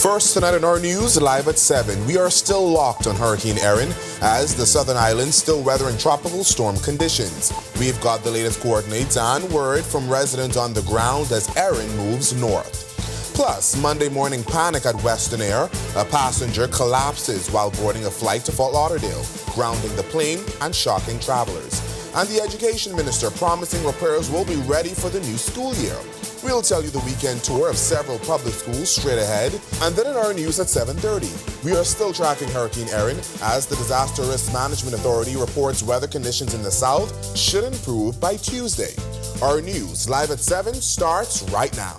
First tonight in our news, live at 7, we are still locked on Hurricane Erin as the southern islands still weathering tropical storm conditions. We've got the latest coordinates and word from residents on the ground as Erin moves north. Plus, Monday morning panic at Western Air. A passenger collapses while boarding a flight to Fort Lauderdale, grounding the plane and shocking travelers. And the education minister promising repairs will be ready for the new school year. We'll tell you the weekend tour of several public schools straight ahead. And then in our news at 7:30, we are still tracking Hurricane Erin as the Disaster Risk Management Authority reports weather conditions in the south should improve by Tuesday. Our news live at 7 starts right now.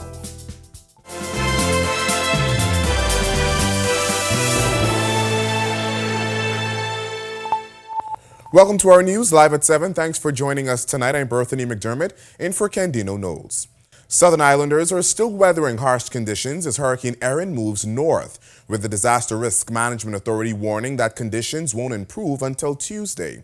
Welcome to our news live at 7. Thanks for joining us tonight. I'm Berthany McDermott in for Candino Knowles. Southern Islanders are still weathering harsh conditions as Hurricane Erin moves north, with the Disaster Risk Management Authority warning that conditions won't improve until Tuesday.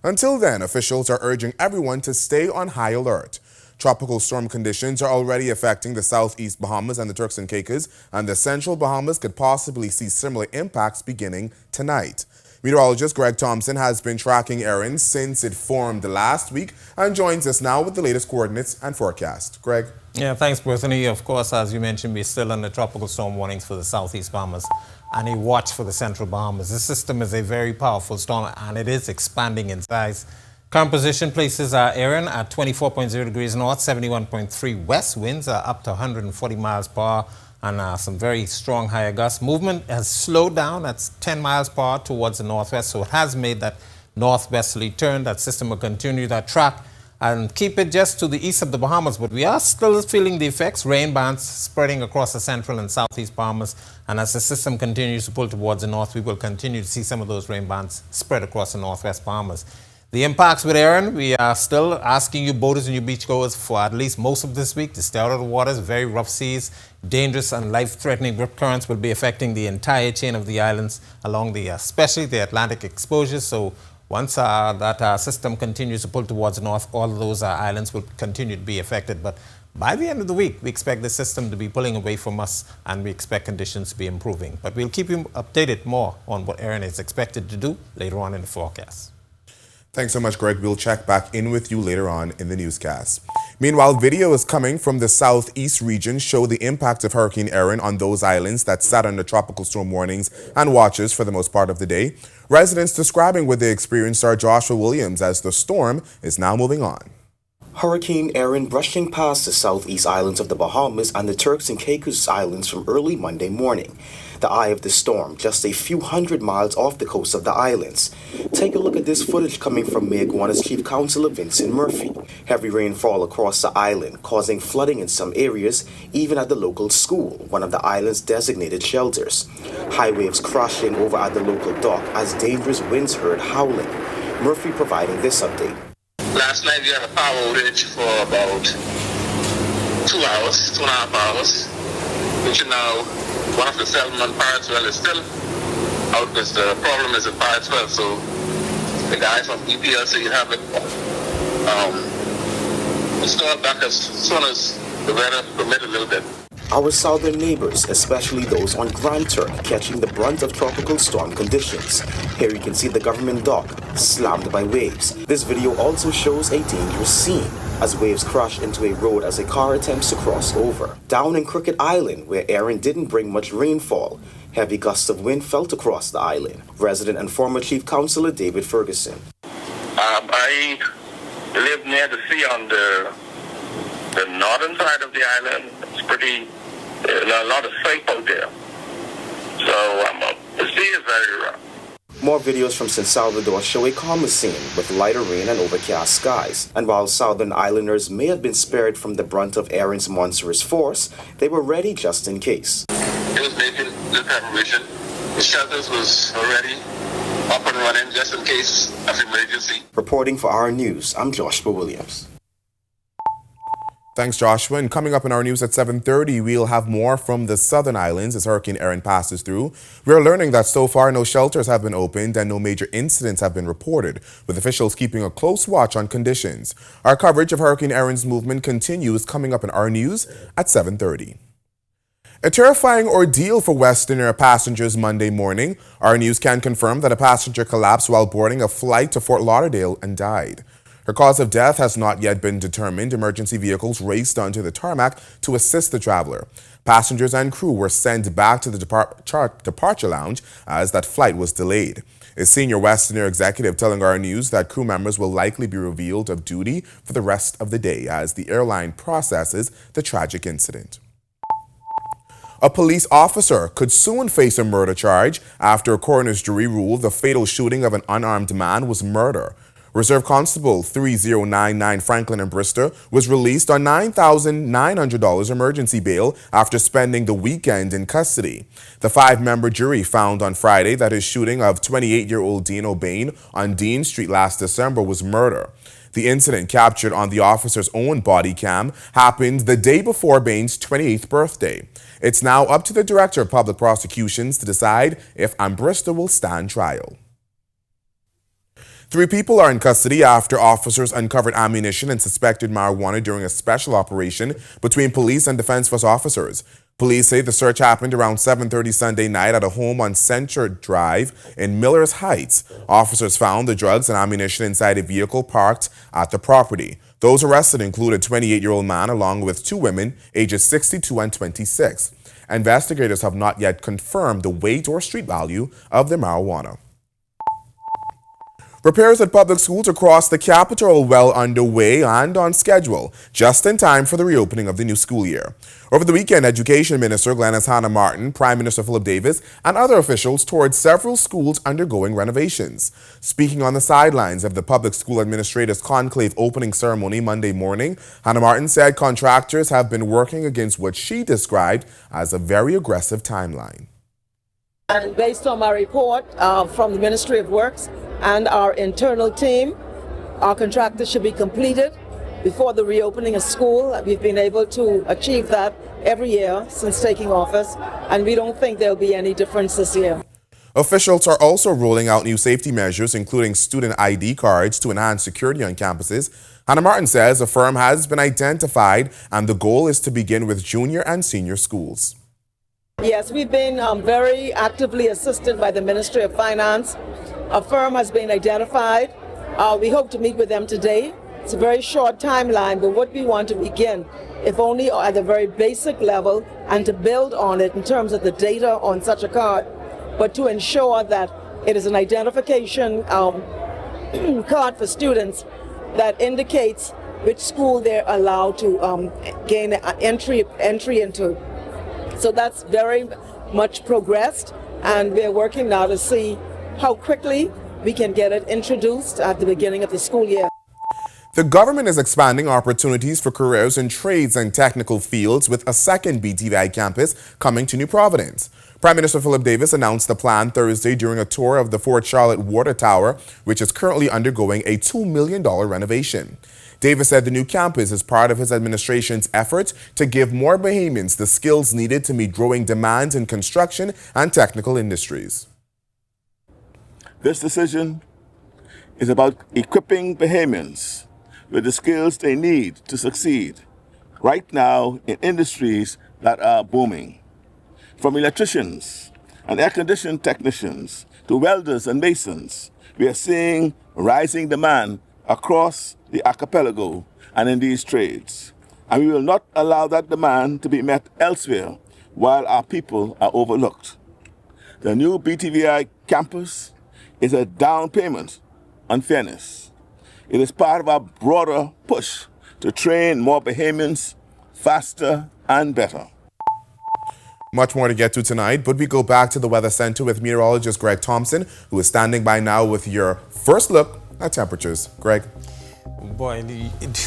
Until then, officials are urging everyone to stay on high alert. Tropical storm conditions are already affecting the southeast Bahamas and the Turks and Caicos, and the central Bahamas could possibly see similar impacts beginning tonight. Meteorologist Greg Thompson has been tracking Erin since it formed last week and joins us now with the latest coordinates and forecast. Greg? Yeah, thanks, Berthany. Of course, as you mentioned, we're still under tropical storm warnings for the southeast Bahamas and a watch for the central Bahamas. This system is a very powerful storm and it is expanding in size. Current position places Erin at 24.0 degrees north, 71.3 west. Winds are up to 140 miles per hour. And some very strong higher gusts. Movement has slowed down. That's 10 miles per hour towards the northwest. So it has made that northwesterly turn. That system will continue that track and keep it just to the east of the Bahamas. But we are still feeling the effects. Rain bands spreading across the central and southeast Bahamas. And as the system continues to pull towards the north, we will continue to see some of those rain bands spread across the northwest Bahamas. The impacts with Erin, we are still asking you boaters and you beachgoers for at least most of this week to stay out of the waters. Very rough seas, dangerous and life-threatening rip currents will be affecting the entire chain of the islands along the, especially the Atlantic exposures. So once that system continues to pull towards the north, all of those islands will continue to be affected. But by the end of the week, we expect the system to be pulling away from us and we expect conditions to be improving. But we'll keep you updated more on what Erin is expected to do later on in the forecast. Thanks so much, Greg. We'll check back in with you later on in the newscast. Meanwhile, videos coming from the southeast region show the impact of Hurricane Erin on those islands that sat under tropical storm warnings and watches for the most part of the day. Residents describing what they experienced are Joshua Williams as the storm is now moving on. Hurricane Erin brushing past the southeast islands of the Bahamas and the Turks and Caicos Islands from early Monday morning. The eye of the storm just a few hundred miles off the coast of the islands. Take a look at this footage coming from Mayaguana's Chief Counsellor Vincent Murphy. Heavy rainfall across the island, causing flooding in some areas, even at the local school, one of the island's designated shelters. High waves crashing over at the local dock as dangerous winds heard howling. Murphy providing this update. Last night we had a power outage for about 2 hours, 2.5 hours, which is now one of the settlement parts well is still out because the problem is in part 12, so the guys from EPLC have it installed back as soon as the weather permits a little bit. Our southern neighbors, especially those on Grand Turk, catching the brunt of tropical storm conditions. Here you can see the government dock slammed by waves. This video also shows a dangerous scene as waves crash into a road as a car attempts to cross over. Down in Crooked Island, where Erin didn't bring much rainfall, heavy gusts of wind felt across the island. Resident and former Chief Counsellor David Ferguson. I live near the sea on the northern side of the island. It's pretty, a lot of surf out there. So the sea is very rough. More videos from San Salvador show a calmer scene with lighter rain and overcast skies. And while southern islanders may have been spared from the brunt of Erin's monstrous force, they were ready just in case. It was making the preparation. The shelters was already up and running just in case of emergency. Reporting for our news, I'm Joshua Williams. Thanks, Joshua. And coming up in our news at 7:30, we'll have more from the southern islands as Hurricane Erin passes through. We're learning that so far no shelters have been opened and no major incidents have been reported, with officials keeping a close watch on conditions. Our coverage of Hurricane Erin's movement continues coming up in our news at 7:30. A terrifying ordeal for Westerner passengers Monday morning. Our news can confirm that a passenger collapsed while boarding a flight to Fort Lauderdale and died. Her cause of death has not yet been determined. Emergency vehicles raced onto the tarmac to assist the traveler. Passengers and crew were sent back to the departure lounge as that flight was delayed. A senior Westerner executive telling our news that crew members will likely be relieved of duty for the rest of the day as the airline processes the tragic incident. A police officer could soon face a murder charge after a coroner's jury ruled the fatal shooting of an unarmed man was murder. Reserve Constable 3099 Franklin and Brister was released on $9,900 emergency bail after spending the weekend in custody. The 5-member jury found on Friday that his shooting of 28-year-old Dean O'Bain on Dean Street last December was murder. The incident, captured on the officer's own body cam, happened the day before Bain's 28th birthday. It's now up to the Director of Public Prosecutions to decide if Ambrister will stand trial. 3 people are in custody after officers uncovered ammunition and suspected marijuana during a special operation between police and Defense Force officers. Police say the search happened around 7:30 Sunday night at a home on Center Drive in Millers Heights. Officers found the drugs and ammunition inside a vehicle parked at the property. Those arrested include a 28-year-old man along with 2 women, ages 62 and 26. Investigators have not yet confirmed the weight or street value of the marijuana. Repairs at public schools across the capital are well underway and on schedule, just in time for the reopening of the new school year. Over the weekend, Education Minister Glenys Hannah Martin, Prime Minister Philip Davis, and other officials toured several schools undergoing renovations. Speaking on the sidelines of the Public School Administrators Conclave opening ceremony Monday morning, Hannah Martin said contractors have been working against what she described as a very aggressive timeline. And based on my report from the Ministry of Works and our internal team, our contractors should be completed before the reopening of school. We've been able to achieve that every year since taking office, and we don't think there'll be any difference this year. Officials are also rolling out new safety measures, including student ID cards to enhance security on campuses. Hannah Martin says a firm has been identified, and the goal is to begin with junior and senior schools. Yes, we've been very actively assisted by the Ministry of Finance. A firm has been identified. We hope to meet with them today. It's a very short timeline, but what we want to begin, if only at a very basic level, and to build on it in terms of the data on such a card, but to ensure that it is an identification card for students that indicates which school they're allowed to gain entry into. So that's very much progressed, and we're working now to see how quickly we can get it introduced at the beginning of the school year. The government is expanding opportunities for careers in trades and technical fields with a second BTVI campus coming to New Providence. Prime Minister Philip Davis announced the plan Thursday during a tour of the Fort Charlotte Water Tower, which is currently undergoing a $2 million renovation. Davis said the new campus is part of his administration's efforts to give more Bahamians the skills needed to meet growing demands in construction and technical industries. This decision is about equipping Bahamians with the skills they need to succeed right now in industries that are booming. From electricians and air-conditioning technicians to welders and masons, we are seeing rising demand across the archipelago and in these trades. And we will not allow that demand to be met elsewhere while our people are overlooked. The new BTVI campus is a down payment on fairness. It is part of our broader push to train more Bahamians faster and better. Much more to get to tonight, but we go back to the Weather Center with meteorologist Greg Thompson, who is standing by now with your first look at temperatures. Greg. Boy,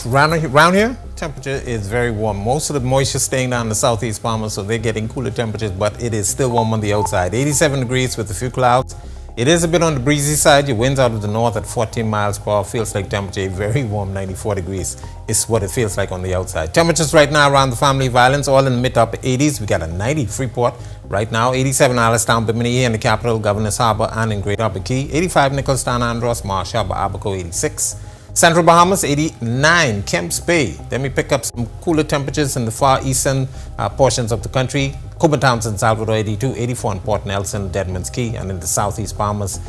around here, temperature is very warm. Most of the moisture staying down in the southeast Bahama, so they're getting cooler temperatures, but it is still warm on the outside. 87 degrees with a few clouds. It is a bit on the breezy side. Your winds out of the north at 14 miles per hour. Feels like temperature very warm, 94 degrees is what it feels like on the outside. Temperatures right now around the family of islands, all in the mid-upper 80s. We got a 90 Freeport right now, 87 Alistown, Bimini in the capital, Governor's Harbour, and in Great Upper Key. 85 Nicholstown, Andros, Marsh Harbour, Abaco, 86. Central Bahamas 89, Kemps Bay. Then we pick up some cooler temperatures in the far eastern portions of the country. Cuba Townsend, Salvador 82, 84 in Port Nelson, Deadman's Key, and in the southeast Bahamas.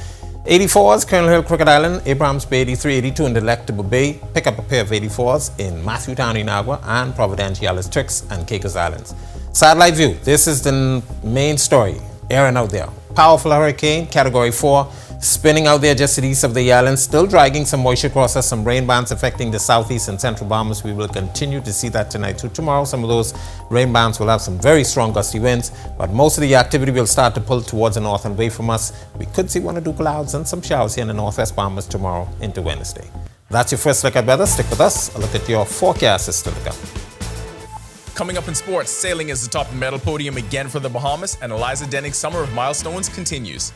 84s, Colonel Hill, Crooked Island, Abrahams Bay 83, 82 in Delectable Bay. Pick up a pair of 84s in Matthewtown, Inagua, and Providenciales, Turks, and Caicos Islands. Satellite view. This is the main story. Erin out there. Powerful hurricane, category 4. Spinning out there just to the east of the island, still dragging some moisture across us, some rain bands affecting the southeast and central Bahamas. We will continue to see that tonight too. Tomorrow, some of those rain bands will have some very strong gusty winds, but most of the activity will start to pull towards the north and away from us. We could see 1 or 2 clouds and some showers here in the northwest Bahamas tomorrow into Wednesday. That's your first look at weather. Stick with us. A look at your forecast is still to come. Coming up in sports, sailing is atop the medal podium again for the Bahamas, and Eliza Denning's summer of milestones continues.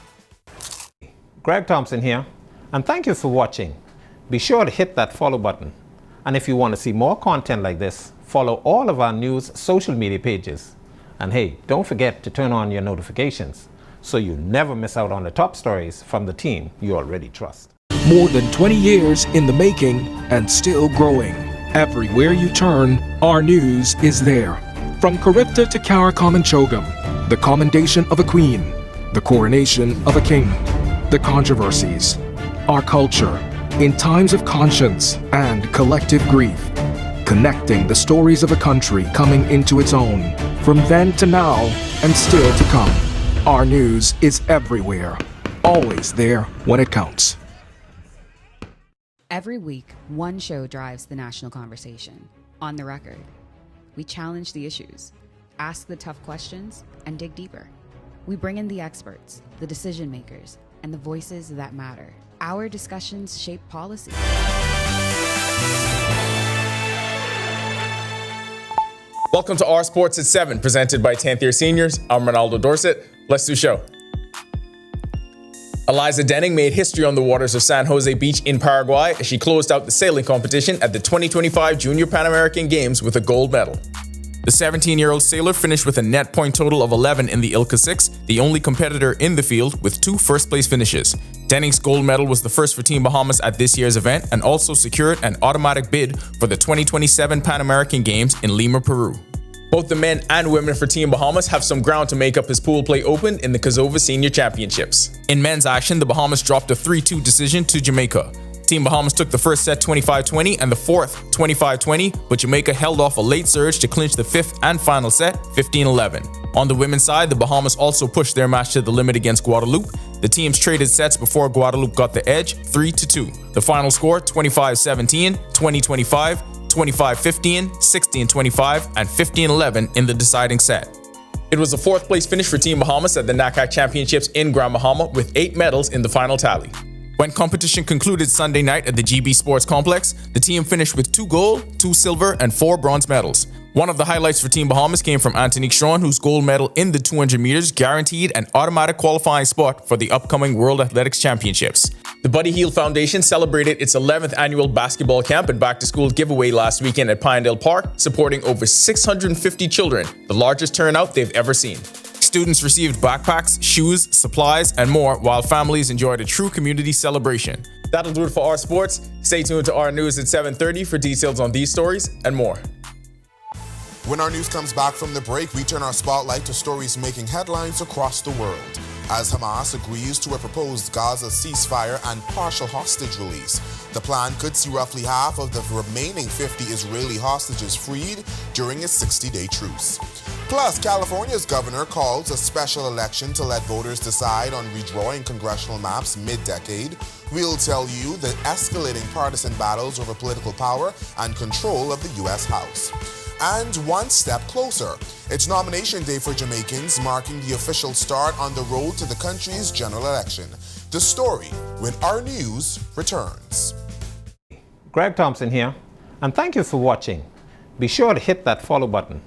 Greg Thompson here, and thank you for watching. Be sure to hit that follow button. And if you want to see more content like this, follow all of our news social media pages. And hey, don't forget to turn on your notifications so you never miss out on the top stories from the team you already trust. More than 20 years in the making and still growing. Everywhere you turn, our news is there. From Caribta to Caricom and Chogam, the commendation of a queen, the coronation of a king, the controversies, our culture, in times of conscience and collective grief, connecting the stories of a country coming into its own, from then to now and still to come. Our news is everywhere, always there when it counts. Every week, one show drives the national conversation. On the Record. We challenge the issues, ask the tough questions, and dig deeper. We bring in the experts, the decision makers, and the voices that matter. Our discussions shape policy. Welcome to Our Sports at 7, presented by 10th Year Seniors. I'm Ronaldo Dorset. Let's do show. Eliza Denning made history on the waters of San Jose Beach in Paraguay as she closed out the sailing competition at the 2025 Junior Pan American Games with a gold medal. The 17-year-old sailor finished with a net point total of 11 in the ILCA 6, the only competitor in the field with 2 first-place finishes. Denning's gold medal was the first for Team Bahamas at this year's event and also secured an automatic bid for the 2027 Pan American Games in Lima, Peru. Both the men and women for Team Bahamas have some ground to make up as Pool Play opened in the Kazova Senior Championships. In men's action, the Bahamas dropped a 3-2 decision to Jamaica. Team Bahamas took the first set 25-20 and the fourth 25-20, but Jamaica held off a late surge to clinch the fifth and final set 15-11. On the women's side, the Bahamas also pushed their match to the limit against Guadeloupe. The teams traded sets before Guadeloupe got the edge 3-2. The final score 25-17, 20-25, 25-15, 16-25, and 15-11 in the deciding set. It was a 4th place finish for Team Bahamas at the NACAC Championships in Grand Bahama with 8 medals in the final tally. When competition concluded Sunday night at the GB Sports Complex, the team finished with 2 gold, 2 silver, and 4 bronze medals. One of the highlights for Team Bahamas came from Antonique Schron, whose gold medal in the 200 meters guaranteed an automatic qualifying spot for the upcoming World Athletics Championships. The Buddy Hield Foundation celebrated its 11th annual basketball camp and back-to-school giveaway last weekend at Pinedale Park, supporting over 650 children, the largest turnout they've ever seen. Students received backpacks, shoes, supplies, and more, while families enjoyed a true community celebration. That'll do it for Our Sports. Stay tuned to Our News at 7:30 for details on these stories and more. When our news comes back from the break, we turn our spotlight to stories making headlines across the world. As Hamas agrees to a proposed Gaza ceasefire and partial hostage release, the plan could see roughly half of the remaining 50 Israeli hostages freed during a 60-day truce. Plus, California's governor calls a special election to let voters decide on redrawing congressional maps mid-decade. We'll tell you the escalating partisan battles over political power and control of the U.S. House. And one step closer, it's nomination day for Jamaicans, marking the official start on the road to the country's general election. The story when Our News returns. Greg Thompson here, and thank you for watching. Be sure to hit that follow button.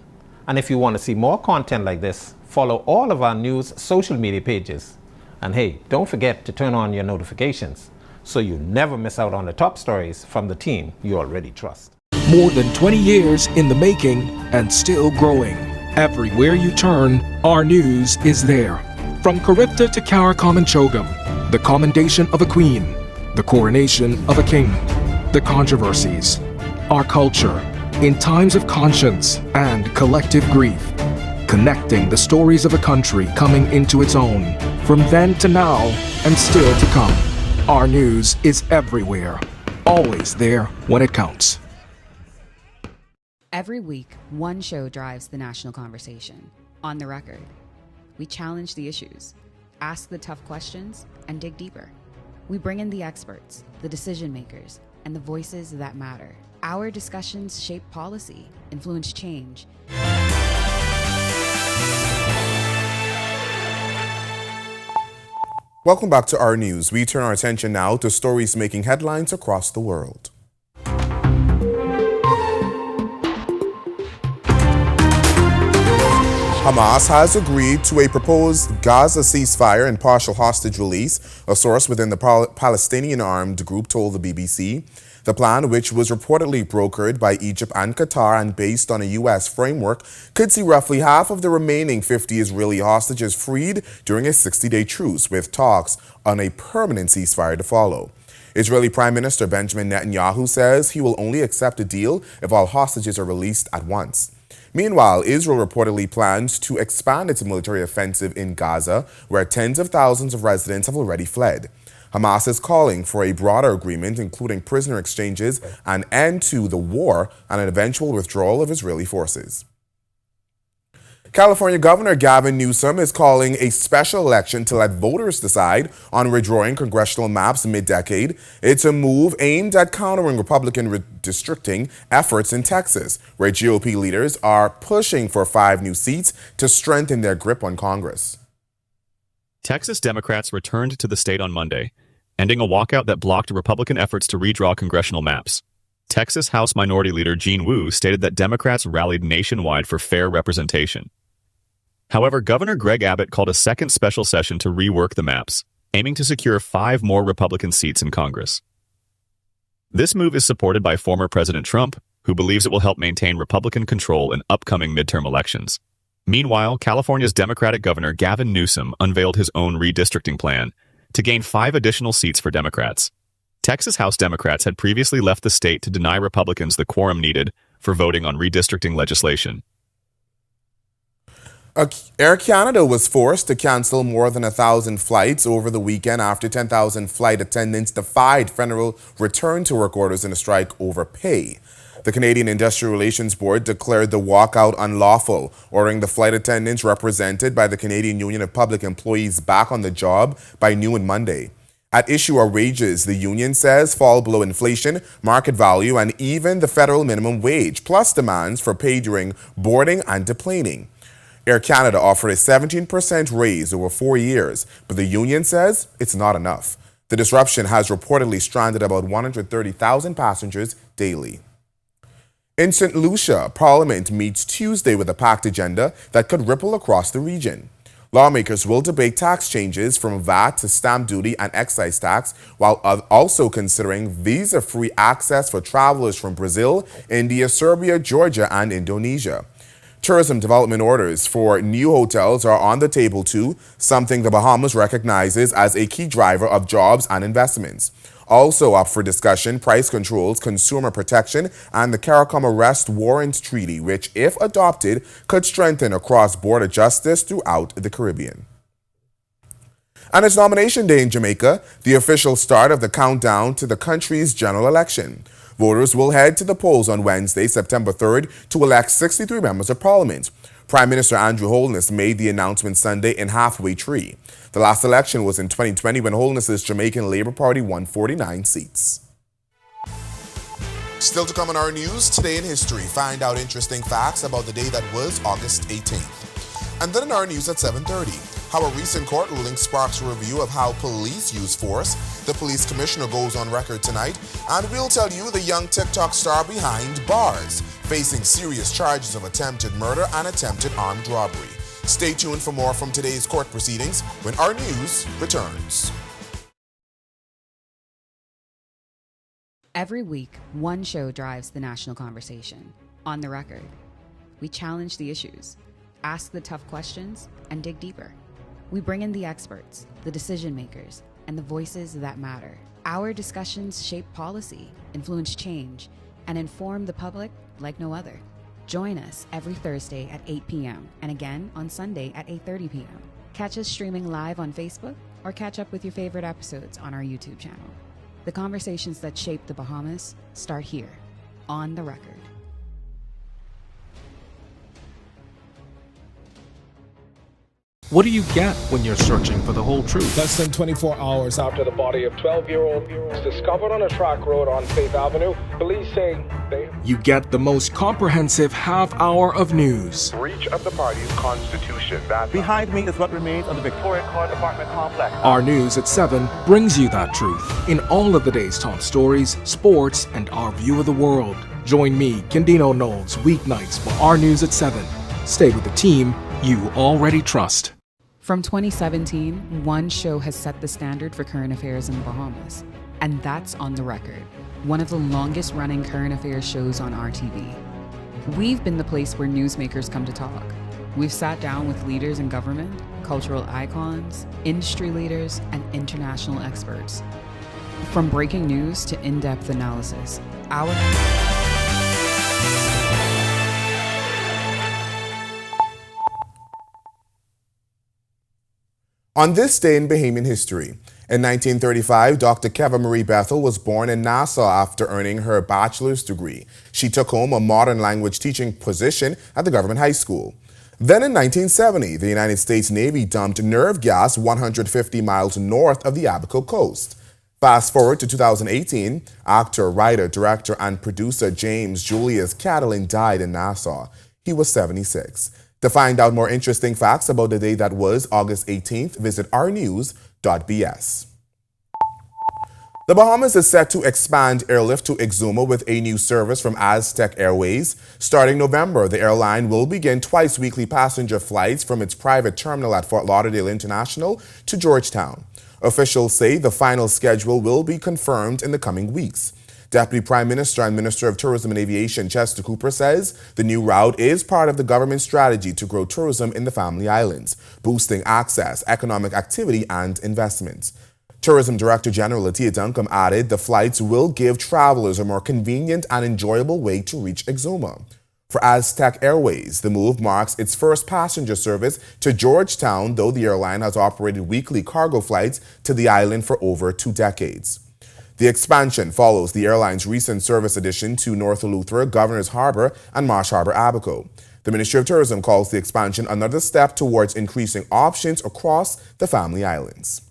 And if you want to see more content like this, follow all of our news social media pages. And hey, don't forget to turn on your notifications so you never miss out on the top stories from the team you already trust. More than 20 years in the making and still growing. Everywhere you turn, our news is there. From Caribta to Caricom and Chogam, the commendation of a queen, the coronation of a king, the controversies, our culture, in times of conscience and collective grief, connecting the stories of a country coming into its own, from then to now and still to come. Our news is everywhere, always there when it counts. Every week, one show drives the national conversation. On the Record, we challenge the issues, ask the tough questions, and dig deeper. We bring in the experts, the decision makers, and the voices that matter. Our discussions shape policy, influence change. Welcome back to our news. We turn our attention now to stories making headlines across the world. Hamas has agreed to a proposed Gaza ceasefire and partial hostage release, a source within the Palestinian armed group told the BBC. The plan, which was reportedly brokered by Egypt and Qatar and based on a U.S. framework, could see roughly half of the remaining 50 Israeli hostages freed during a 60-day truce, with talks on a permanent ceasefire to follow. Israeli Prime Minister Benjamin Netanyahu says he will only accept a deal if all hostages are released at once. Meanwhile, Israel reportedly plans to expand its military offensive in Gaza, where tens of thousands of residents have already fled. Hamas is calling for a broader agreement, including prisoner exchanges, an end to the war, and an eventual withdrawal of Israeli forces. California Governor Gavin Newsom is calling a special election to let voters decide on redrawing congressional maps mid-decade. It's a move aimed at countering Republican redistricting efforts in Texas, where GOP leaders are pushing for 5 new seats to strengthen their grip on Congress. Texas Democrats returned to the state on Monday, ending a walkout that blocked Republican efforts to redraw congressional maps. Texas House Minority Leader Gene Wu stated that Democrats rallied nationwide for fair representation. However, Governor Greg Abbott called a second special session to rework the maps, aiming to secure 5 more Republican seats in Congress. This move is supported by former President Trump, who believes it will help maintain Republican control in upcoming midterm elections. Meanwhile, California's Democratic Governor Gavin Newsom unveiled his own redistricting plan to gain 5 additional seats for Democrats. Texas House Democrats had previously left the state to deny Republicans the quorum needed for voting on redistricting legislation. Air Canada was forced to cancel more than 1,000 flights over the weekend after 10,000 flight attendants defied federal return-to-work orders in a strike over pay. The Canadian Industrial Relations Board declared the walkout unlawful, ordering the flight attendants represented by the Canadian Union of Public Employees back on the job by noon Monday. At issue are wages, the union says, fall below inflation, market value, and even the federal minimum wage, plus demands for pay during boarding and deplaning. Air Canada offered a 17% raise over 4 years, but the union says it's not enough. The disruption has reportedly stranded about 130,000 passengers daily. In St. Lucia, Parliament meets Tuesday with a packed agenda that could ripple across the region. Lawmakers will debate tax changes from VAT to stamp duty and excise tax, while also considering visa-free access for travelers from Brazil, India, Serbia, Georgia, and Indonesia. Tourism development orders for new hotels are on the table too, something the Bahamas recognizes as a key driver of jobs and investments. Also up for discussion, price controls, consumer protection, and the CARICOM Arrest Warrant Treaty, which, if adopted, could strengthen cross-border justice throughout the Caribbean. And it's nomination day in Jamaica, the official start of the countdown to the country's general election. Voters will head to the polls on Wednesday, September 3rd, to elect 63 members of Parliament. Prime Minister Andrew Holness made the announcement Sunday in Halfway Tree. The last election was in 2020 when Holness's Jamaican Labour Party won 49 seats. Still to come in our news, today in history, find out interesting facts about the day that was August 18th. And then in our news at 7:30, how a recent court ruling sparks a review of how police use force. The police commissioner goes on record tonight, and we'll tell you the young TikTok star behind bars, facing serious charges of attempted murder and attempted armed robbery. Stay tuned for more from today's court proceedings when our news returns. Every week, one show drives the national conversation. On the Record, we challenge the issues, ask the tough questions, and dig deeper. We bring in the experts, the decision makers, and the voices that matter. Our discussions shape policy, influence change, and inform the public like no other. Join us every Thursday at 8 p.m. and again on Sunday at 8:30 p.m. Catch us streaming live on Facebook or catch up with your favorite episodes on our YouTube channel. The conversations that shape the Bahamas start here, on the record. What do you get when you're searching for the whole truth? Less than 24 hours after the body of 12-year-old was discovered on a track road on Faith Avenue, police say they... You get the most comprehensive half hour of news. Breach of the party's constitution. Behind me is what remains of the Victoria Court apartment complex. Our News at 7 brings you that truth in all of the day's top stories, sports, and our view of the world. Join me, Kendino Knowles, weeknights for Our News at 7. Stay with the team you already trust. From 2017, one show has set the standard for current affairs in the Bahamas, and that's On the Record, one of the longest running current affairs shows on RTV. We've been the place where newsmakers come to talk. We've sat down with leaders in government, cultural icons, industry leaders, and international experts. From breaking news to in-depth analysis, On this day in Bahamian history, in 1935, Dr. Keva Marie Bethel was born in Nassau after earning her bachelor's degree. She took home a modern language teaching position at the government high school. Then in 1970, the United States Navy dumped nerve gas 150 miles north of the Abaco coast. Fast forward to 2018, actor, writer, director, and producer James Julius Catalin died in Nassau. He was 76. To find out more interesting facts about the day that was August 18th, visit ournews.bs. The Bahamas is set to expand airlift to Exuma with a new service from Aztec Airways. Starting November, the airline will begin twice-weekly passenger flights from its private terminal at Fort Lauderdale International to Georgetown. Officials say the final schedule will be confirmed in the coming weeks. Deputy Prime Minister and Minister of Tourism and Aviation Chester Cooper says the new route is part of the government's strategy to grow tourism in the Family Islands, boosting access, economic activity, and investments. Tourism Director General Latia Duncombe added the flights will give travelers a more convenient and enjoyable way to reach Exuma. For Aztec Airways, the move marks its first passenger service to Georgetown, though the airline has operated weekly cargo flights to the island for over 2 decades. The expansion follows the airline's recent service addition to North Eleuthera, Governor's Harbor, and Marsh Harbor Abaco. The Ministry of Tourism calls the expansion another step towards increasing options across the Family Islands.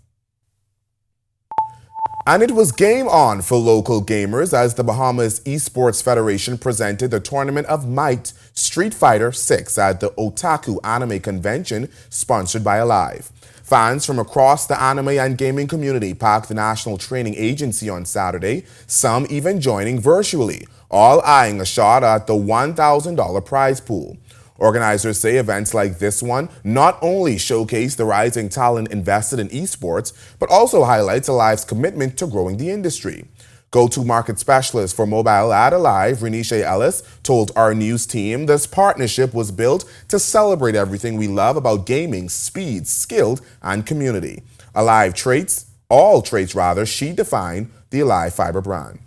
And it was game on for local gamers as the Bahamas Esports Federation presented the Tournament of Might Street Fighter 6 at the Otaku Anime Convention sponsored by Alive. Fans from across the anime and gaming community packed the National Training Agency on Saturday, some even joining virtually, all eyeing a shot at the $1,000 prize pool. Organizers say events like this one not only showcase the rising talent invested in esports, but also highlights Alive's commitment to growing the industry. Go-to-market specialist for mobile at Alive, Renisha Ellis, told our news team this partnership was built to celebrate everything we love about gaming, speed, skill, and community. All traits she defined the Alive Fiber brand.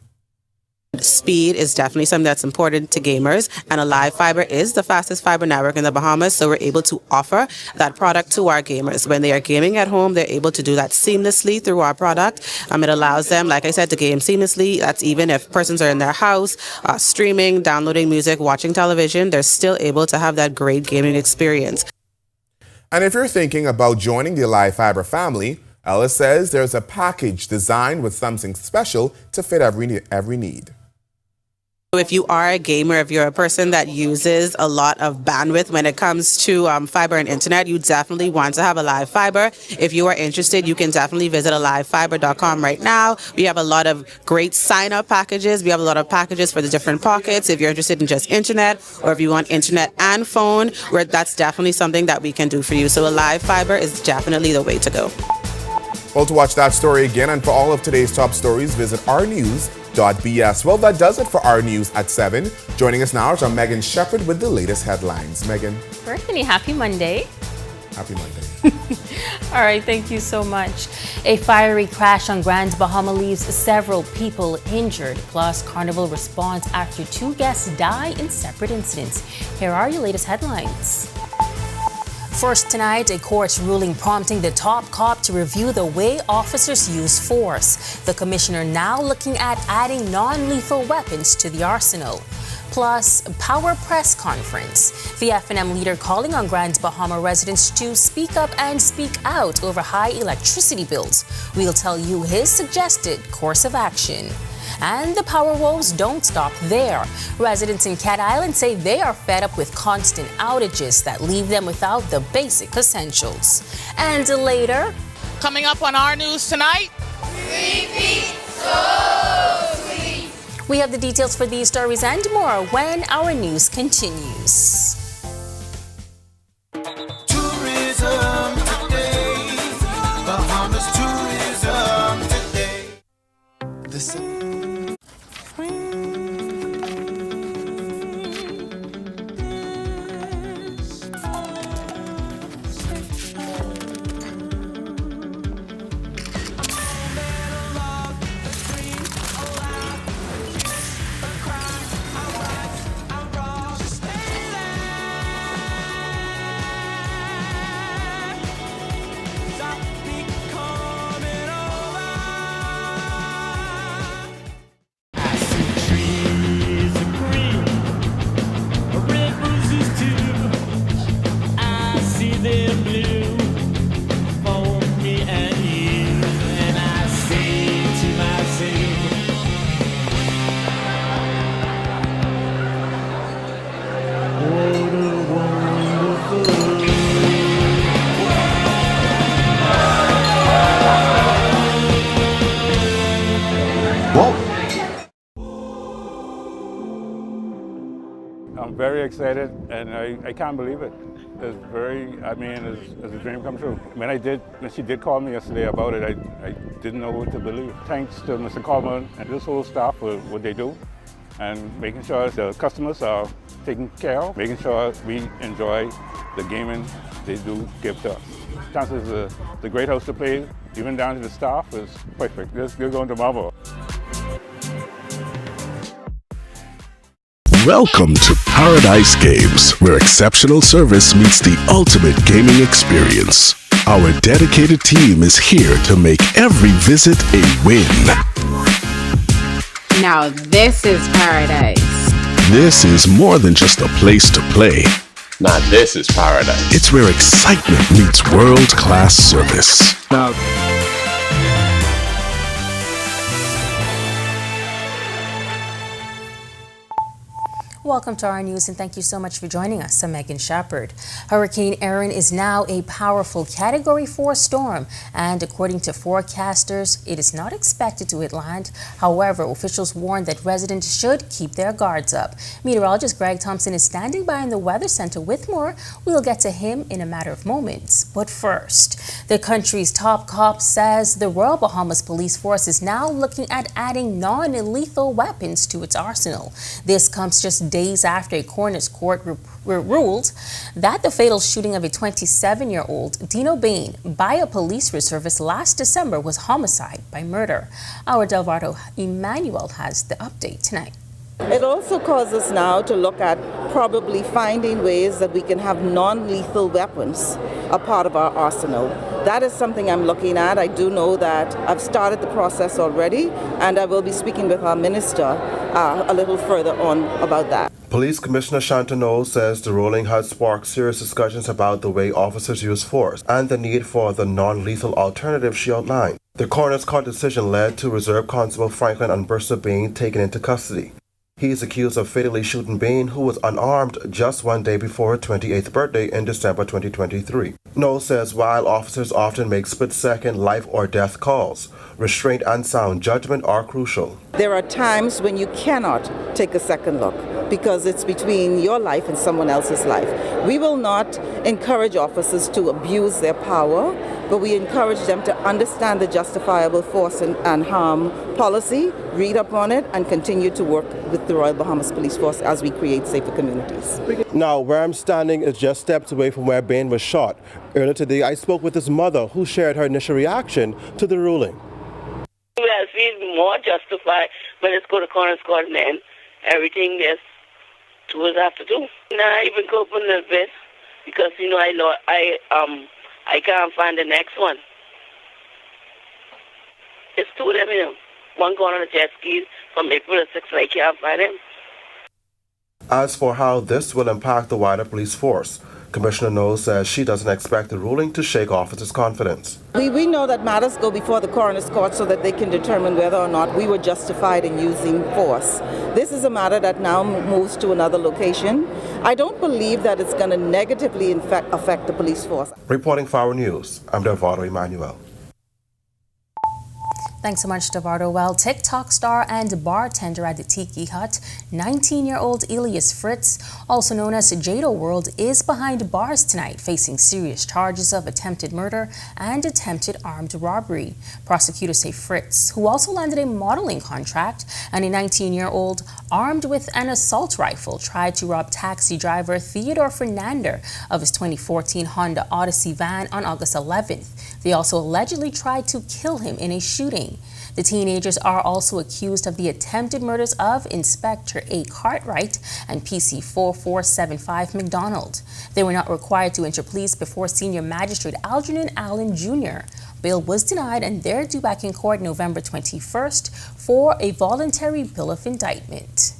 Speed is definitely something that's important to gamers, and Alive Fiber is the fastest fiber network in the Bahamas, so we're able to offer that product to our gamers. When they are gaming at home, they're able to do that seamlessly through our product. It allows them, like I said, to game seamlessly. That's even if persons are in their house, streaming, downloading music, watching television, they're still able to have that great gaming experience. And if you're thinking about joining the Alive Fiber family, Ellis says there's a package designed with something special to fit every need. If you are a gamer, if you're a person that uses a lot of bandwidth when it comes to fiber and internet, you definitely want to have Alive Fiber. If you are interested, you can definitely visit alivefiber.com right now. We have a lot of great sign-up packages. We have a lot of packages for the different pockets. If you're interested in just internet, or if you want internet and phone, that's definitely something that we can do for you. So Alive Fiber is definitely the way to go. Well, to watch that story again and for all of today's top stories, visit ournews.bs. Well, that does it for Our News at 7. Joining us now is our Megan Shepherd with the latest headlines. Megan. Brittany, happy Monday. Happy Monday. All right, thank you so much. A fiery crash on Grand Bahama leaves several people injured, plus Carnival responds after 2 guests die in separate incidents. Here are your latest headlines. First tonight, a court ruling prompting the top cop to review the way officers use force. The commissioner now looking at adding non-lethal weapons to the arsenal. Plus, power press conference. The F&M leader calling on Grand Bahama residents to speak up and speak out over high electricity bills. We'll tell you his suggested course of action. And the power woes don't stop there. Residents in Cat Island say they are fed up with constant outages that leave them without the basic essentials. And later, coming up on our news tonight, we have the details for these stories and more when our news continues. Tourism today, Bahamas tourism today. I'm very excited, and I can't believe it. It's it's a dream come true. When she did call me yesterday about it, I didn't know what to believe. Thanks to Mr. Coleman and this whole staff for what they do, and making sure the customers are taken care of, making sure we enjoy the gaming they do give to us. Chances is the great house to play, even down to the staff, is perfect. They're going to marvel. Welcome to Paradise Games, where exceptional service meets the ultimate gaming experience. Our dedicated team is here to make every visit a win. Now this is paradise. This is more than just a place to play. Now this is paradise. It's where excitement meets world-class service. Now, Welcome to our news and thank you so much for joining us. I'm Megan Shepard. Hurricane Erin is now a powerful Category 4 storm, and according to forecasters, it is not expected to hit land. However, officials warn that residents should keep their guards up. Meteorologist Greg Thompson is standing by in the Weather Center with more. We'll get to him in a matter of moments. But first, the country's top cop says the Royal Bahamas Police Force is now looking at adding non-lethal weapons to its arsenal. This comes just days after a coroner's court ruled that the fatal shooting of a 27-year-old Dino Bain by a police reservist last December was homicide by murder. Our Delvardo Emmanuel has the update tonight. It also causes us now to look at probably finding ways that we can have non-lethal weapons a part of our arsenal. That is something I'm looking at. I do know that I've started the process already, and I will be speaking with our minister a little further on about that. Police Commissioner Chantaneau says the ruling has sparked serious discussions about the way officers use force and the need for the non-lethal alternative she outlined. The coroner's court decision led to Reserve Constable Franklin and Bursa being taken into custody. He is accused of fatally shooting Bain, who was unarmed just one day before her 28th birthday in December 2023. Noel says while officers often make split-second life or death calls, restraint and sound judgment are crucial. There are times when you cannot take a second look because it's between your life and someone else's life. We will not encourage officers to abuse their power, but we encourage them to understand the justifiable force and harm policy, read up on it, and continue to work with the Royal Bahamas Police Force as we create safer communities. Now, where I'm standing is just steps away from where Bain was shot. Earlier today, I spoke with his mother, who shared her initial reaction to the ruling. I feel more justified when it's go to corner squad men. Everything there's tools have to do. Now I even cope a little bit because I can't find the next one. It's two of them, one going on the jet skis from April the 6th, and I can't find him. As for how this will impact the wider police force, Commissioner Knowles says she doesn't expect the ruling to shake officers' confidence. We know that matters go before the coroner's court so that they can determine whether or not we were justified in using force. This is a matter that now moves to another location. I don't believe that it's going to negatively affect the police force. Reporting for our news, I'm Delvado Emmanuel. Thanks so much, Devardo. Well, TikTok star and bartender at the Tiki Hut, 19-year-old Elias Fritz, also known as Jado World, is behind bars tonight, facing serious charges of attempted murder and attempted armed robbery. Prosecutors say Fritz, who also landed a modeling contract, and a 19-year-old armed with an assault rifle, tried to rob taxi driver Theodore Fernander of his 2014 Honda Odyssey van on August 11th. They also allegedly tried to kill him in a shooting. The teenagers are also accused of the attempted murders of Inspector A. Cartwright and PC 4475 McDonald. They were not required to enter pleas before Senior Magistrate Algernon Allen Jr. Bail was denied and they're due back in court November 21st for a voluntary bill of indictment.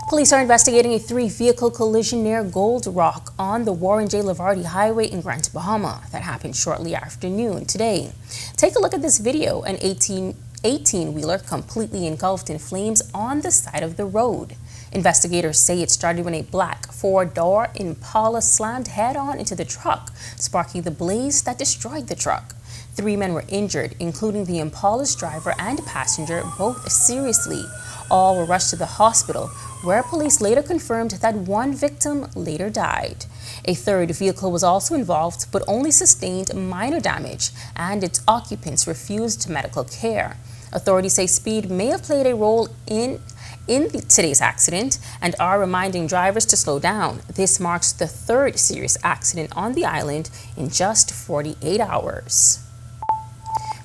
Police are investigating a 3-vehicle collision near Gold Rock on the Warren J. Lavardi Highway in Grand Bahama that happened shortly after noon today. Take a look at this video. An 18-wheeler completely engulfed in flames on the side of the road. Investigators say it started when a black 4-door Impala slammed head-on into the truck, sparking the blaze that destroyed the truck. 3 men were injured, including the Impala's driver and passenger, both seriously. All were rushed to the hospital, where police later confirmed that 1 victim later died. A 3rd vehicle was also involved, but only sustained minor damage, and its occupants refused medical care. Authorities say speed may have played a role in today's accident and are reminding drivers to slow down. This marks the 3rd serious accident on the island in just 48 hours.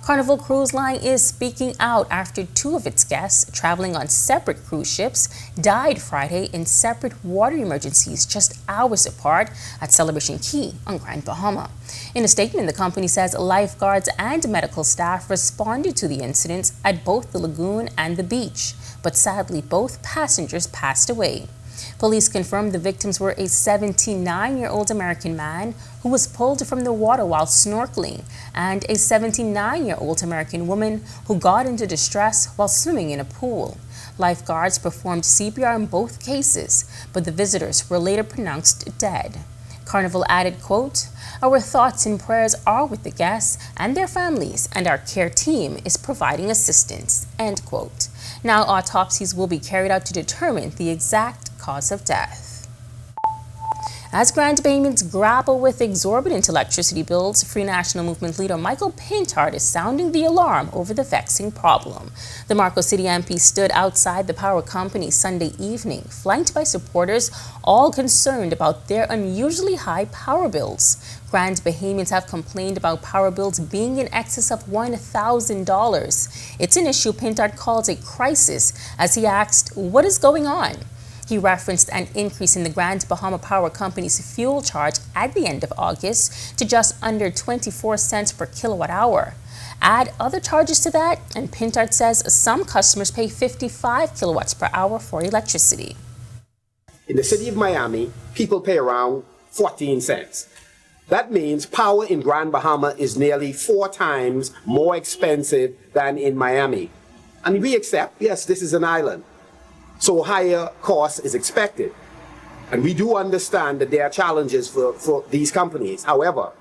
Carnival Cruise Line is speaking out after 2 of its guests traveling on separate cruise ships died Friday in separate water emergencies just hours apart at Celebration Key on Grand Bahama. In a statement, the company says lifeguards and medical staff responded to the incidents at both the lagoon and the beach, but sadly both passengers passed away. Police confirmed the victims were a 79-year-old American man who was pulled from the water while snorkeling and a 79-year-old American woman who got into distress while swimming in a pool. Lifeguards performed CPR in both cases, but the visitors were later pronounced dead. Carnival added, quote, "Our thoughts and prayers are with the guests and their families, and our care team is providing assistance," end quote. Now autopsies will be carried out to determine the exact cause of death. As Grand Bahamians grapple with exorbitant electricity bills, Free National Movement leader Michael Pintard is sounding the alarm over the vexing problem. The Marco City MP stood outside the power company Sunday evening, flanked by supporters, all concerned about their unusually high power bills. Grand Bahamians have complained about power bills being in excess of $1,000. It's an issue Pintard calls a crisis as he asked, "What is going on?" He referenced an increase in the Grand Bahama Power Company's fuel charge at the end of August to just under 24 cents per kilowatt hour. Add other charges to that, and Pintard says some customers pay 55 kilowatts per hour for electricity. In the city of Miami, people pay around 14 cents. That means power in Grand Bahama is nearly 4 times more expensive than in Miami. And we accept, yes, this is an island. So higher cost is expected. And we do understand that there are challenges for these companies. However,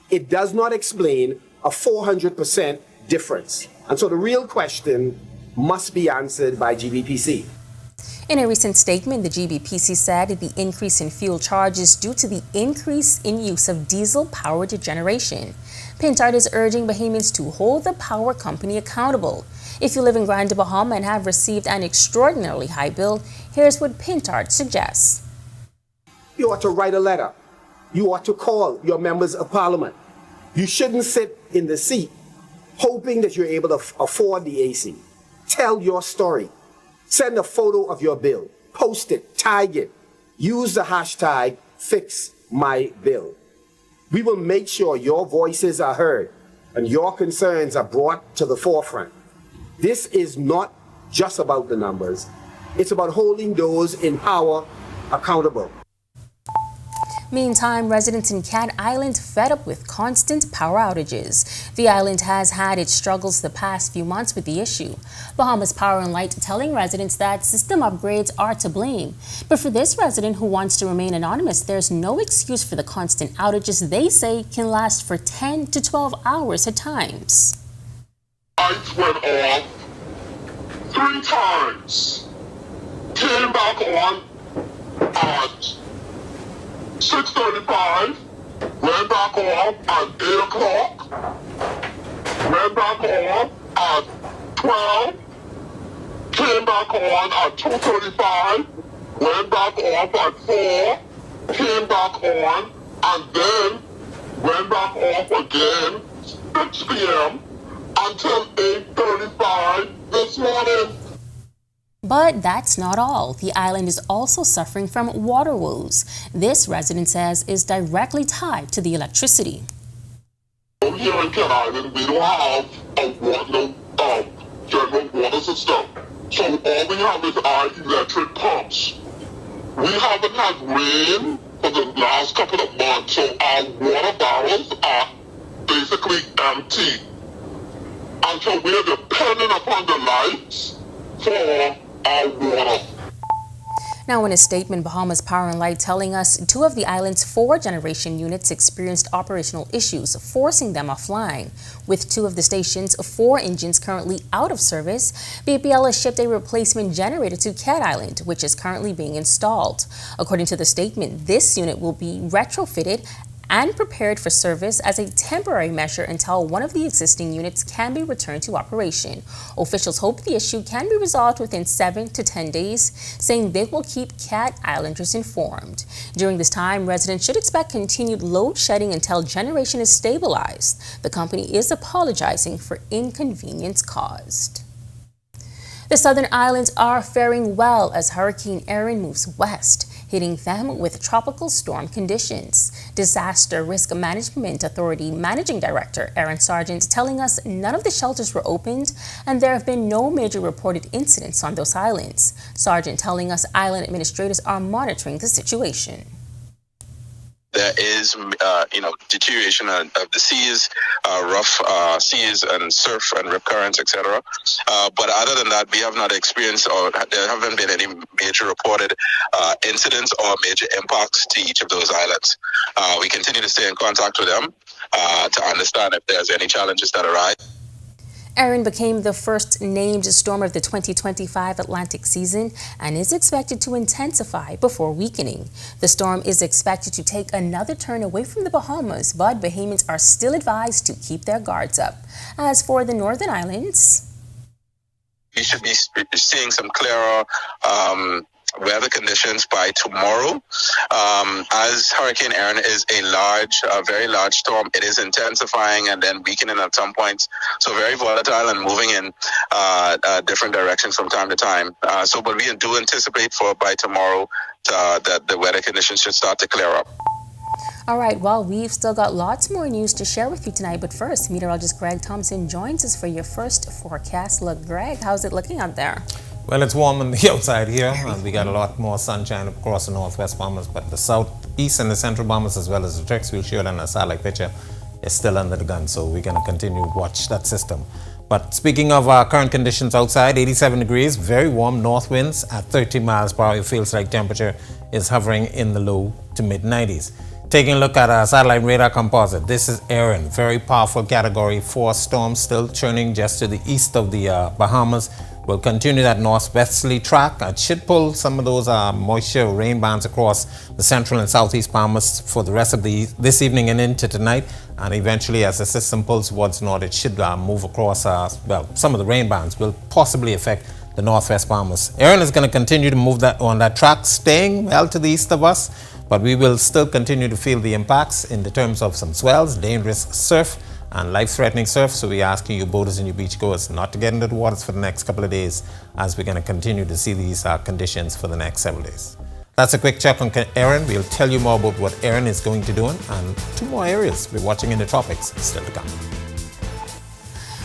it does not explain a 400% difference. And so the real question must be answered by GBPC. In a recent statement, the GBPC said the increase in fuel charges due to the increase in use of diesel-powered generation. Pintard is urging Bahamians to hold the power company accountable. If you live in Grand Bahama and have received an extraordinarily high bill, here's what Pintard suggests. You ought to write a letter. You ought to call your members of parliament. You shouldn't sit in the seat hoping that you're able to afford the AC. Tell your story. Send a photo of your bill. Post it. Tag it. Use the hashtag #FixMyBill. We will make sure your voices are heard and your concerns are brought to the forefront. This is not just about the numbers. It's about holding those in power accountable. Meantime, residents in Cat Island fed up with constant power outages. The island has had its struggles the past few months with the issue. Bahamas Power and Light telling residents that system upgrades are to blame. But for this resident who wants to remain anonymous, there's no excuse for the constant outages they say can last for 10 to 12 hours at times. Lights went off 3 times. Came back on at 6:35, went back on at 8 o'clock, went back on at 12, came back on at 2:35, went back off at 4, came back on, and then went back off again 6 p.m. until 8:35 this morning. But that's not all. The island is also suffering from water woes. This resident says is directly tied to the electricity. Here in Cat Island, we don't have a general water system. So all we have is our electric pumps. We haven't had rain for the last couple of months, so our water barrels are basically empty. And so we're dependent upon the lights for our water. Now, in a statement, Bahamas Power and Light telling us 2 of the island's 4 generation units experienced operational issues, forcing them offline. With 2 of the station's 4 engines currently out of service, BPL has shipped a replacement generator to Cat Island, which is currently being installed. According to the statement, this unit will be retrofitted and prepared for service as a temporary measure until one of the existing units can be returned to operation. Officials hope the issue can be resolved within 7 to 10 days, saying they will keep Cat Islanders informed. During this time, residents should expect continued load shedding until generation is stabilized. The company is apologizing for inconvenience caused. The southern islands are faring well as Hurricane Erin moves west, hitting them with tropical storm conditions. Disaster Risk Management Authority Managing Director Erin Sargent telling us none of the shelters were opened and there have been no major reported incidents on those islands. Sargent telling us island administrators are monitoring the situation. There is, deterioration of the seas, rough seas and surf and rip currents, etc. But other than that, we have not experienced or there haven't been any major reported incidents or major impacts to each of those islands. We continue to stay in contact with them to understand if there's any challenges that arise. Erin became the first named storm of the 2025 Atlantic season and is expected to intensify before weakening. The storm is expected to take another turn away from the Bahamas, but Bahamians are still advised to keep their guards up. As for the Northern Islands, we should be seeing some clearer weather conditions by tomorrow. As Hurricane Erin is a very large storm, it is intensifying and then weakening at some points. So very volatile and moving in different directions from time to time. But we do anticipate by tomorrow that the weather conditions should start to clear up. All right, well, we've still got lots more news to share with you tonight, but first, meteorologist Greg Thompson joins us for your first forecast look. Greg, how's it looking out there? Well, it's warm on the outside here, and we got a lot more sunshine across the northwest Bahamas, but the southeast and the central Bahamas, as well as the tricks we'll show you on a satellite picture, is still under the gun, so we're going to continue to watch that system. But speaking of current conditions outside, 87 degrees, very warm, north winds at 30 miles per hour. It feels like temperature is hovering in the low to mid 90s. Taking a look at our satellite radar composite, this is Erin, very powerful category 4 storm still churning just to the east of the Bahamas, will continue that northwesterly track. It should pull some of those moisture rain bands across the central and southeast Bahamas for the rest of this evening and into tonight. And eventually, as the system pulls towards north, it should move across, some of the rain bands will possibly affect the northwest Bahamas. Erin is going to continue to move on that track, staying well to the east of us, but we will still continue to feel the impacts in the terms of some swells, dangerous surf, and life-threatening surf. So we're asking you boaters and you beachgoers not to get into the waters for the next couple of days, as we're going to continue to see these conditions for the next several days. That's a quick check on Erin. We'll tell you more about what Erin is going to do and 2 more areas we're watching in the tropics still to come.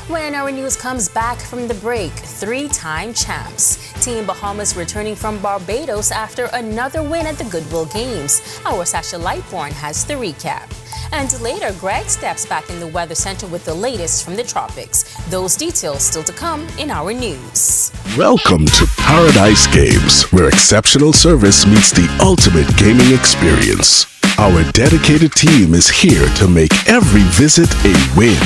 When our news comes back from the break, 3-time champs. Team Bahamas returning from Barbados after another win at the Goodwill Games. Our Sasha Lightborn has the recap. And later, Greg steps back in the Weather Center with the latest from the tropics. Those details still to come in our news. Welcome to Paradise Games, where exceptional service meets the ultimate gaming experience. Our dedicated team is here to make every visit a win.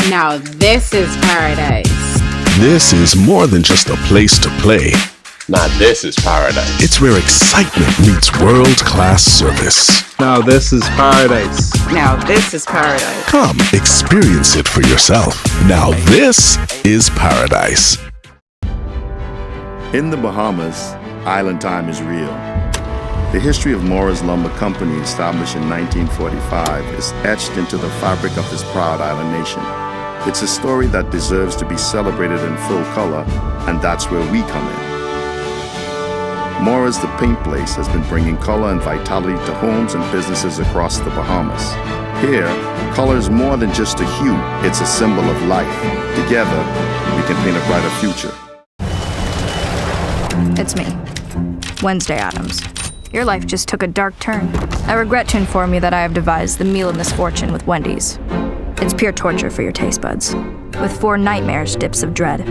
Now this is paradise. This is more than just a place to play. Now this is paradise. It's where excitement meets world-class service. Now this is paradise. Now this is paradise. Come experience it for yourself. Now this is paradise. In the Bahamas, island time is real. The history of Morris Lumber Company, established in 1945, is etched into the fabric of this proud island nation. It's a story that deserves to be celebrated in full color, and that's where we come in. Morris the Paint Place has been bringing color and vitality to homes and businesses across the Bahamas. Here, color is more than just a hue, it's a symbol of life. Together, we can paint a brighter future. It's me, Wednesday Addams. Your life just took a dark turn. I regret to inform you that I have devised the meal of misfortune with Wendy's. It's pure torture for your taste buds, with 4 nightmarish dips of dread.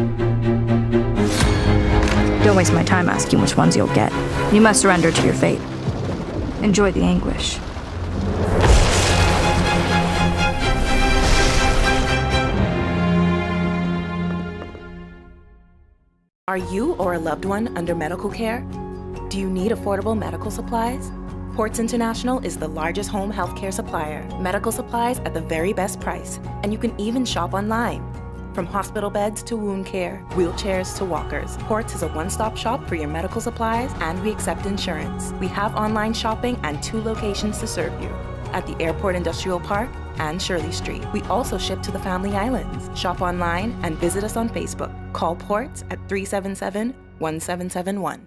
Don't waste my time asking which ones you'll get. You must surrender to your fate. Enjoy the anguish. Are you or a loved one under medical care? Do you need affordable medical supplies? Ports International is the largest home healthcare supplier. Medical supplies at the very best price, and you can even shop online. From hospital beds to wound care, wheelchairs to walkers, Ports is a one-stop shop for your medical supplies, and we accept insurance. We have online shopping and 2 locations to serve you, at the Airport Industrial Park and Shirley Street. We also ship to the Family Islands. Shop online and visit us on Facebook. Call Ports at 377-1771.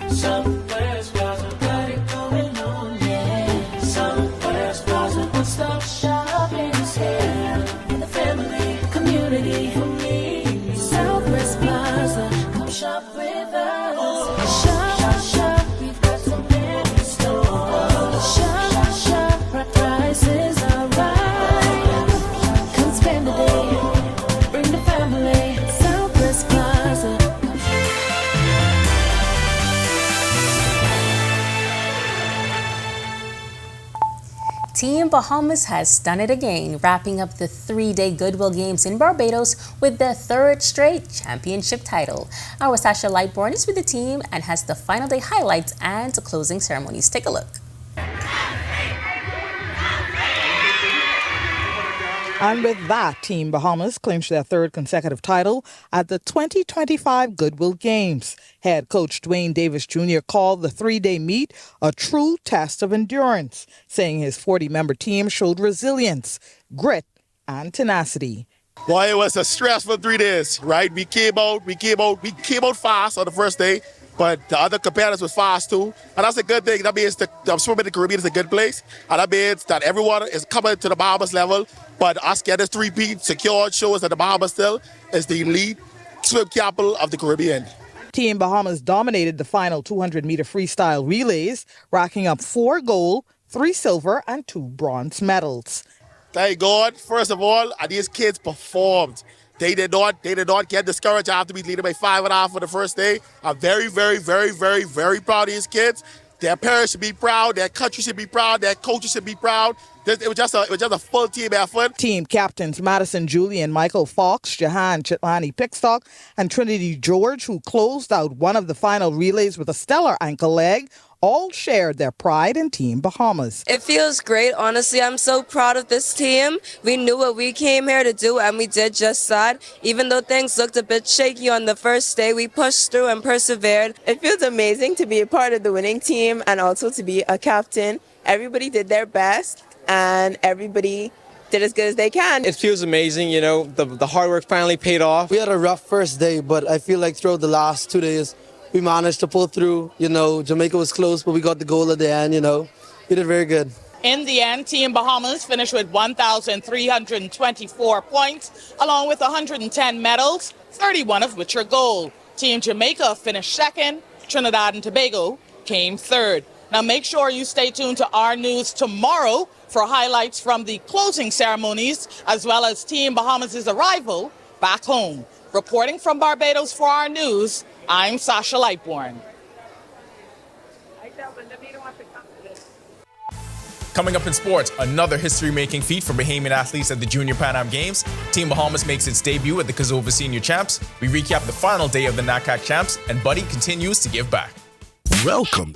Somewhere's was a party going on, yeah. Somewhere's was a one-stop shopping here. The family, community, for me. Southwest Plaza, come shop with us. Shop, shop, we've got so many stores. Shop, shop, prices are right. Come spend the day, bring the family. Southwest Plaza. Team Bahamas has done it again, wrapping up the 3-day Goodwill Games in Barbados with their 3rd straight championship title. Our Sasha Lightborn is with the team and has the final day highlights and closing ceremonies. Take a look. And with that, Team Bahamas clinched their 3rd consecutive title at the 2025 Goodwill Games. Head coach Dwayne Davis Jr. called the 3-day meet a true test of endurance, saying his 40-member team showed resilience, grit, and tenacity. Boy, it was a stressful 3 days, right? We came out fast on the first day, but the other competitors was fast too. And that's a good thing. That means the swimming in the Caribbean is a good place. And that means that everyone is coming to the Bahamas level. But us getting this 3-peat secured shows that the Bahamas still is the elite swim capital of the Caribbean. Team Bahamas dominated the final 200-meter freestyle relays, racking up 4 gold, 3 silver, and 2 bronze medals. Thank God, first of all, these kids performed. They did not get discouraged after we leading by 5.5 for the first day. I'm very, very, very, very, very proud of these kids. Their parents should be proud. Their country should be proud. Their coaches should be proud. It was just a full team effort. Team captains Madison Julian, Michael Fox, Jahan Chitlani Pickstock, and Trinity George, who closed out one of the final relays with a stellar ankle leg, all shared their pride in Team Bahamas. It feels great, honestly. I'm so proud of this team. We knew what we came here to do, and we did just that. Even though things looked a bit shaky on the first day, we pushed through and persevered. It feels amazing to be a part of the winning team and also to be a captain. Everybody did their best, and everybody did as good as they can. It feels amazing, you know, the hard work finally paid off. We had a rough first day, but I feel like throughout the last 2 days, we managed to pull through. You know, Jamaica was close, but we got the goal at the end, you know. We did very good. In the end, Team Bahamas finished with 1,324 points, along with 110 medals, 31 of which are gold. Team Jamaica finished second. Trinidad and Tobago came third. Now make sure you stay tuned to our news tomorrow for highlights from the closing ceremonies, as well as Team Bahamas' arrival back home. Reporting from Barbados for our news, I'm Sasha Lightbourne. Coming up in sports, another history-making feat for Bahamian athletes at the Junior Pan Am Games. Team Bahamas makes its debut at the Kazova Senior Champs. We recap the final day of the NACAC Champs, and Buddy continues to give back. Welcome.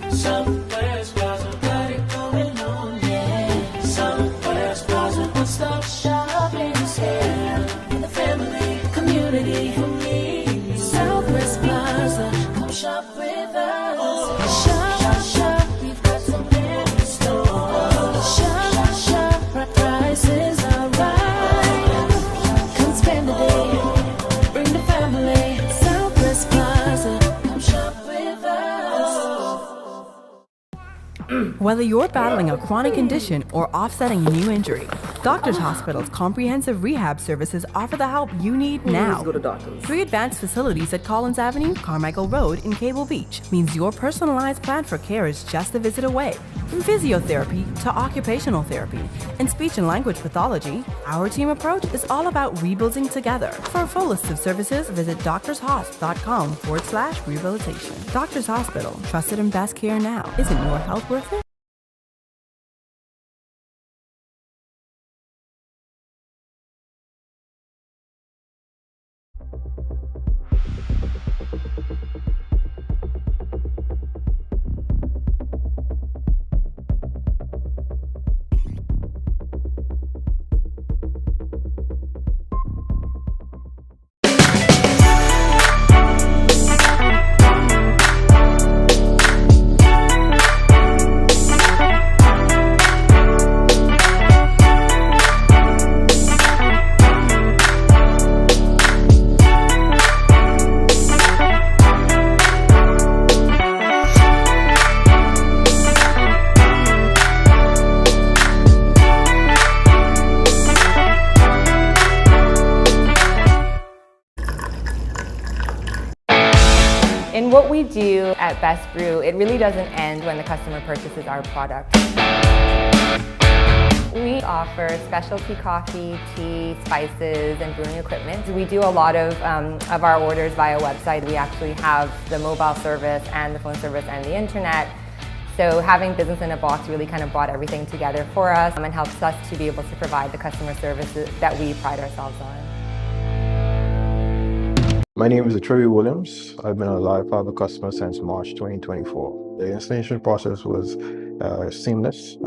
Stop shopping is here. The family, community, who needs Southwest Plaza. Come shop with us. Shop, shop, we've got so many stores. Shop, shop, prices are right. Come spend the day, bring the family. Southwest Plaza, come shop with us. Whether you're battling a chronic condition or offsetting a new injury, Doctors Hospital's comprehensive rehab services offer the help you need now. Go to doctors. 3 advanced facilities at Collins Avenue, Carmichael Road, and Cable Beach means your personalized plan for care is just a visit away. From physiotherapy to occupational therapy and speech and language pathology, our team approach is all about rebuilding together. For a full list of services, visit doctorshosp.com/rehabilitation. Doctors Hospital, trusted and best care now. Isn't your health worth it? In what we do at Best Brew, it really doesn't end when the customer purchases our product. We offer specialty coffee, tea, spices, and brewing equipment. We do a lot of our orders via website. We actually have the mobile service and the phone service and the internet. So having business in a box really kind of brought everything together for us and helps us to be able to provide the customer services that we pride ourselves on. My name is Troy Williams. I've been a Live Fiber customer since March 2024. The installation process was seamless.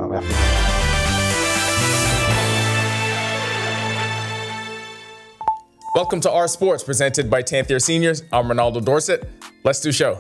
Welcome to Our Sports, presented by 10th Year Seniors. I'm Ronaldo Dorset. Let's do show.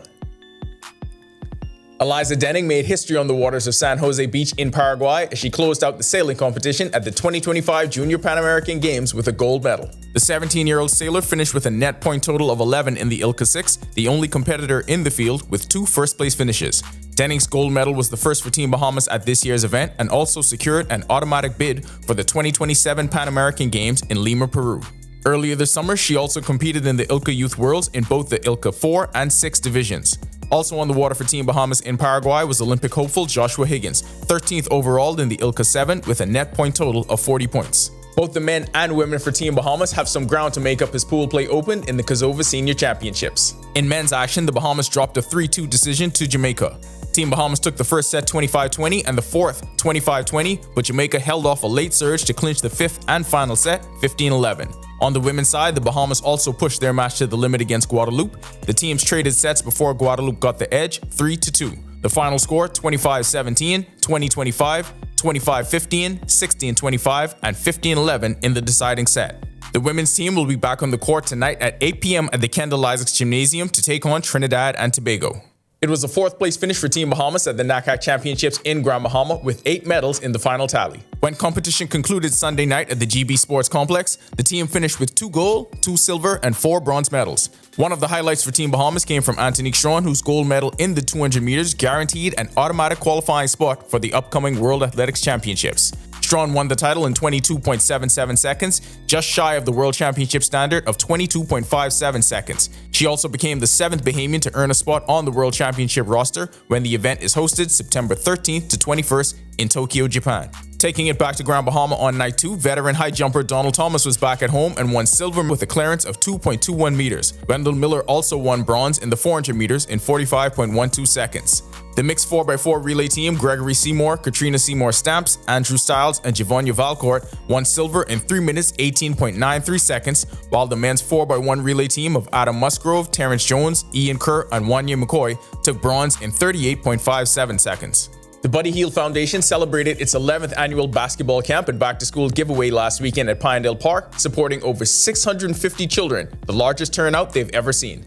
Eliza Denning made history on the waters of San Jose Beach in Paraguay as she closed out the sailing competition at the 2025 Junior Pan American Games with a gold medal. The 17-year-old sailor finished with a net point total of 11 in the ILCA 6, the only competitor in the field with 2 first-place finishes. Denning's gold medal was the first for Team Bahamas at this year's event and also secured an automatic bid for the 2027 Pan American Games in Lima, Peru. Earlier this summer, she also competed in the ILCA Youth Worlds in both the ILCA 4 and 6 divisions. Also on the water for Team Bahamas in Paraguay was Olympic hopeful Joshua Higgins, 13th overall in the ILCA 7 with a net point total of 40 points. Both the men and women for Team Bahamas have some ground to make up as Pool Play opened in the Kazova Senior Championships. In men's action, the Bahamas dropped a 3-2 decision to Jamaica. Team Bahamas took the first set 25-20 and the fourth 25-20, but Jamaica held off a late surge to clinch the fifth and final set 15-11. On the women's side, the Bahamas also pushed their match to the limit against Guadeloupe. The teams traded sets before Guadeloupe got the edge 3-2. The final score 25-17, 20-25, 25-15, 16-25, and 15-11 in the deciding set. The women's team will be back on the court tonight at 8 p.m. at the Kendall Isaacs Gymnasium to take on Trinidad and Tobago. It was a fourth place finish for Team Bahamas at the NACAC Championships in Grand Bahama with 8 medals in the final tally. When competition concluded Sunday night at the GB Sports Complex, the team finished with 2 gold, 2 silver, and 4 bronze medals. One of the highlights for Team Bahamas came from Antonique Strawn, whose gold medal in the 200 meters guaranteed an automatic qualifying spot for the upcoming World Athletics Championships. Strawn won the title in 22.77 seconds, just shy of the World Championship standard of 22.57 seconds. She also became the 7th Bahamian to earn a spot on the World Championship roster when the event is hosted September 13th to 21st in Tokyo, Japan. Taking it back to Grand Bahama on night 2, veteran high jumper Donald Thomas was back at home and won silver with a clearance of 2.21 meters. Wendell Miller also won bronze in the 400 meters in 45.12 seconds. The mixed 4x4 relay team, Gregory Seymour, Katrina Seymour Stamps, Andrew Stiles, and Givonia Valcourt, won silver in 3 minutes 18.93 seconds, while the men's 4x1 relay team of Adam Musgrove, Terrence Jones, Ian Kerr, and Wanya McCoy took bronze in 38.57 seconds. The Buddy Hield Foundation celebrated its 11th annual basketball camp and back-to-school giveaway last weekend at Pinedale Park, supporting over 650 children, the largest turnout they've ever seen.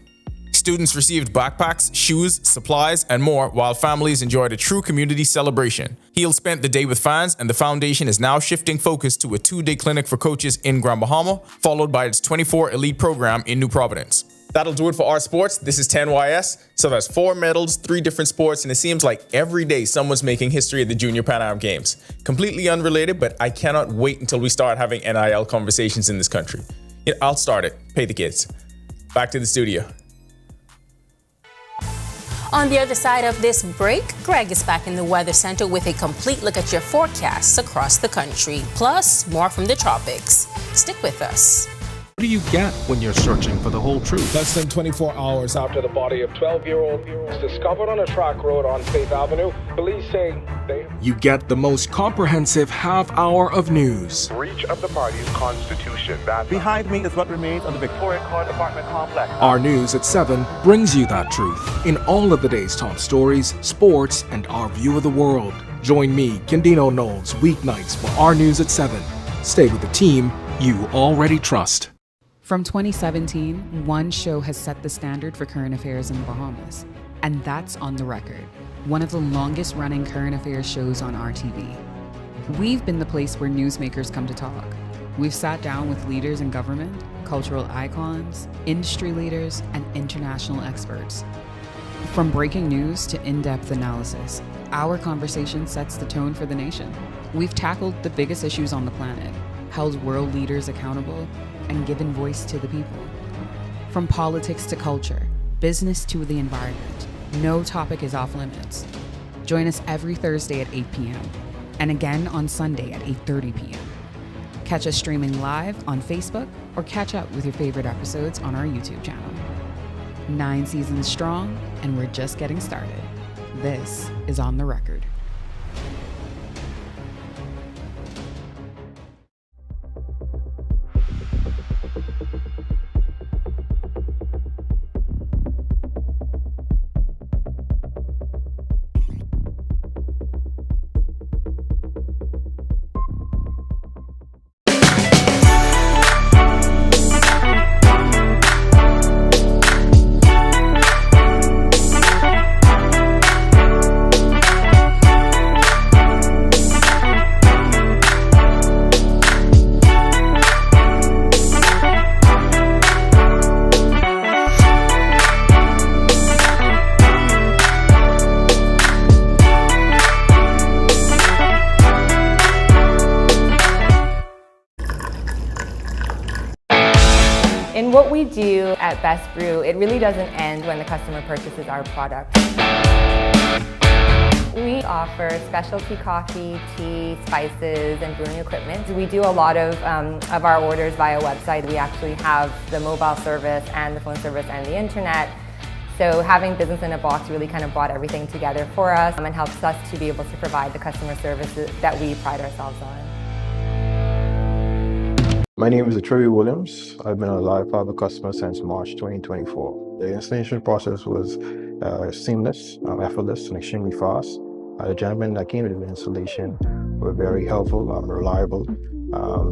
Students received backpacks, shoes, supplies, and more, while families enjoyed a true community celebration. Hield spent the day with fans, and the foundation is now shifting focus to a 2-day clinic for coaches in Grand Bahama, followed by its 24 Elite program in New Providence. That'll do it for our sports. This is 10YS. So that's 4 medals, 3 different sports, and it seems like every day someone's making history at the Junior Pan Am Games. Completely unrelated, but I cannot wait until we start having NIL conversations in this country. I'll start it. Pay the kids. Back to the studio. On the other side of this break, Greg is back in the Weather Center with a complete look at your forecasts across the country, plus more from the tropics. Stick with us. What do you get when you're searching for the whole truth? Less than 24 hours after the body of 12-year-old was discovered on a track road on Faith Avenue, police say You get the most comprehensive half hour of news. Breach of the party's constitution. Behind me is what remains of the Victoria Court apartment complex. Our News at 7 brings you that truth in all of the day's top stories, sports, and our view of the world. Join me, Kendino Knowles, weeknights for Our News at 7. Stay with the team you already trust. From 2017, one show has set the standard for current affairs in the Bahamas, and that's On the Record, one of the longest running current affairs shows on RTV. We've been the place where newsmakers come to talk. We've sat down with leaders in government, cultural icons, industry leaders, and international experts. From breaking news to in-depth analysis, our conversation sets the tone for the nation. We've tackled the biggest issues on the planet, held world leaders accountable, and given voice to the people. From politics to culture, business to the environment, no topic is off limits. Join us every Thursday at 8 p.m. and again on Sunday at 8:30 p.m. Catch us streaming live on Facebook or catch up with your favorite episodes on our YouTube channel. 9 seasons strong, and we're just getting started. This is On the Record. In what we do at Best Brew, it really doesn't end when the customer purchases our product. We offer specialty coffee, tea, spices, and brewing equipment. We do a lot of our orders via website. We actually have the mobile service and the phone service and the internet. So having Business in a Box really kind of brought everything together for us and helps us to be able to provide the customer services that we pride ourselves on. My name is Trevi Williams. I've been a Live Fiber customer since March 2024. The installation process was seamless, effortless, and extremely fast. The gentlemen that came to the installation were very helpful, reliable,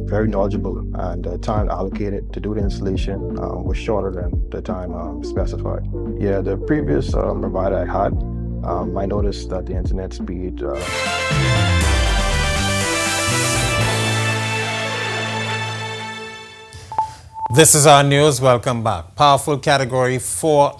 very knowledgeable, and the time allocated to do the installation was shorter than the time specified. Yeah, the previous provider I had, I noticed that the internet speed This is our news. Welcome back. Powerful Category 4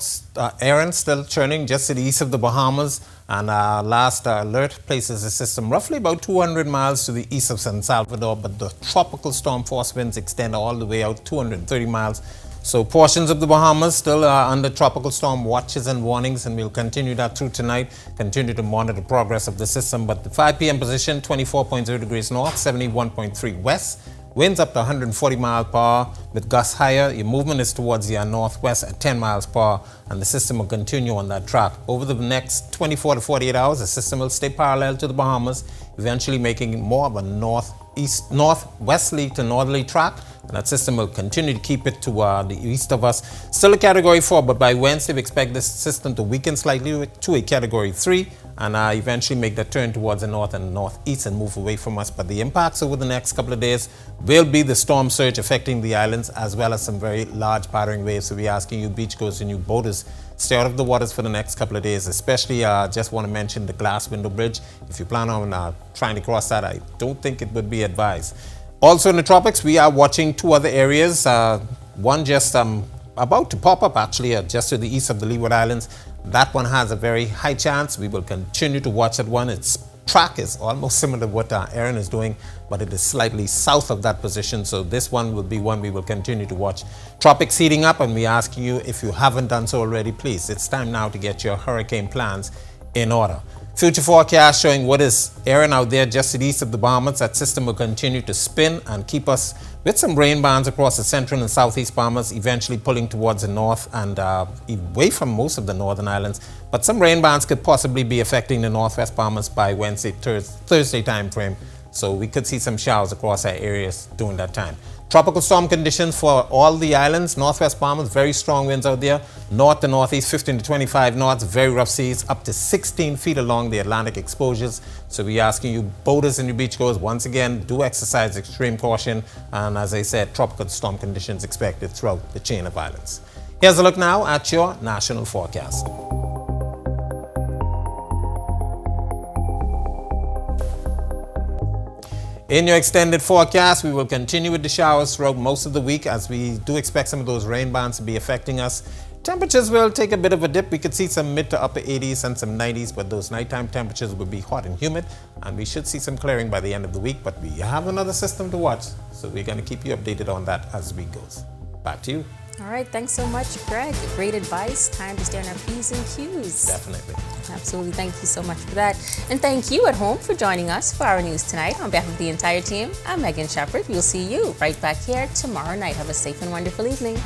Erin still churning just to the east of the Bahamas, and our last alert places the system roughly about 200 miles to the east of San Salvador, but the tropical storm force winds extend all the way out 230 miles. So portions of the Bahamas still are under tropical storm watches and warnings, and we'll continue that through tonight, continue to monitor the progress of the system. But the 5 p.m. position, 24.0 degrees north, 71.3 west. Winds up to 140 miles per hour with gusts higher. Your movement is towards the northwest at 10 miles per hour, and the system will continue on that track. Over the next 24 to 48 hours, the system will stay parallel to the Bahamas, eventually making more of a northwesterly to northerly track, and that system will continue to keep it to the east of us. Still a Category 4, but by Wednesday we expect this system to weaken slightly to a Category 3 and eventually make that turn towards the north and northeast and move away from us. But the impacts over the next couple of days will be the storm surge affecting the islands, as well as some very large battering waves. So we're asking you beachgoers and you boaters, stay out of the waters for the next couple of days, especially just want to mention the glass window bridge. If you plan on trying to cross that, I don't think it would be advised. Also in the tropics, we are watching two other areas. One just about to pop up actually just to the east of the Leeward Islands. That one has a very high chance. We will continue to watch that one. Its track is almost similar to what Erin is doing, but it is slightly south of that position. So this one will be one we will continue to watch. Tropics heating up, and we ask you, if you haven't done so already, please, it's time now to get your hurricane plans in order. Future forecast showing what is Erin out there just to the east of the Bahamas. That system will continue to spin and keep us with some rain bands across the central and southeast Bahamas, eventually pulling towards the north and away from most of the northern islands. But some rain bands could possibly be affecting the northwest Bahamas by Wednesday, Thursday time frame. So we could see some showers across our areas during that time. Tropical storm conditions for all the islands. Northwest Bahamas, very strong winds out there. North to northeast, 15 to 25 knots, very rough seas, up to 16 feet along the Atlantic exposures. So we're asking you, boaters and you beachgoers, once again, do exercise extreme caution. And as I said, tropical storm conditions expected throughout the chain of islands. Here's a look now at your national forecast. In your extended forecast, we will continue with the showers throughout most of the week, as we do expect some of those rain bands to be affecting us. Temperatures will take a bit of a dip. We could see some mid to upper 80s and some 90s, but those nighttime temperatures will be hot and humid, and we should see some clearing by the end of the week. But we have another system to watch, so we're going to keep you updated on that as the week goes. Back to you. All right, thanks so much, Greg. Great advice. Time to stay on our P's and Q's. Definitely. Absolutely. Thank you so much for that. And thank you at home for joining us for our news tonight. On behalf of the entire team, I'm Megan Shepherd. We'll see you right back here tomorrow night. Have a safe and wonderful evening.